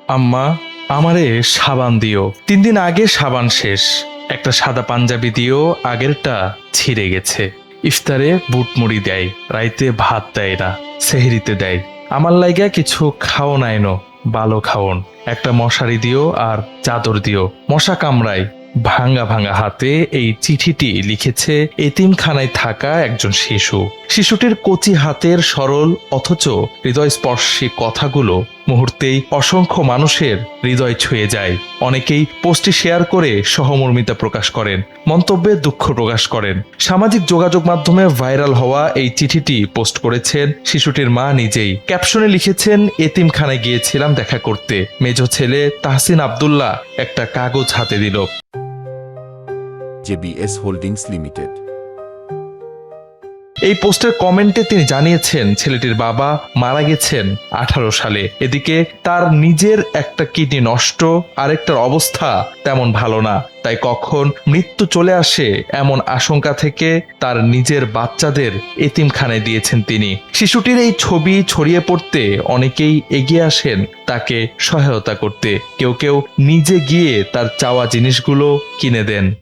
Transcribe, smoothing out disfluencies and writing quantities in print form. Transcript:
আম্মা, আমারে সাবান দিও। 3 দিন আগে সাবান শেষ। একটা সাদা পাঞ্জাবি দিও, আগেরটা ছিঁড়ে গেছে। ইফতারে বুট মুড়ি দেয়, রাইতে ভাত দেয় না, সেহরিতে দেয়। আমার লাইগা কিছু খাও নাইনো, ভালো খাওন। একটা মশারি দিও আর চাদর দিও, মশা কামড়ায়। ভাঙা ভাঙা হাতে এই চিঠিটি লিখেছে এতিমখানায় থাকা একজন শিশু। শিশুটির কচি হাতের সরল অথচ হৃদয়স্পর্শী কথাগুলো মুহূর্তেই অসংখ্য মানুষের হৃদয় ছুঁয়ে যায়। অনেকেই পোস্টটি শেয়ার করে সহমর্মিতা প্রকাশ করেন, মন্তব্যে দুঃখ প্রকাশ করেন। সামাজিক যোগাযোগ মাধ্যমে ভাইরাল হওয়া এই চিঠিটি পোস্ট করেছেন শিশুটির মা নিজেই। ক্যাপশনে লিখেছেন, এতিমখানায় গিয়েছিলাম দেখা করতে। মেজ ছেলে তাহসিন আব্দুল্লাহ একটা কাগজ হাতে দিল। JBS holdings limited. এই পোস্টের কমেন্টে তিনি জানিয়েছেন ছেলেটির বাবা মারা গেছেন 18 সালে। এদিকে তার নিজের একটা কিডনি নষ্ট, আরেকটার অবস্থা তেমন ভালো না। তাই কখন মৃত্যু চলে আসে এমন আশঙ্কা থেকে তার নিজের বাচ্চাদের এতিমখানায় দিয়েছেন তিনি। শিশুটির এই ছবি ছড়িয়ে পড়তে অনেকেই এগিয়ে আসেন তাকে সহায়তা করতে। কেউ কেউ নিজে গিয়ে তার চাওয়া জিনিসগুলো কিনে দেন।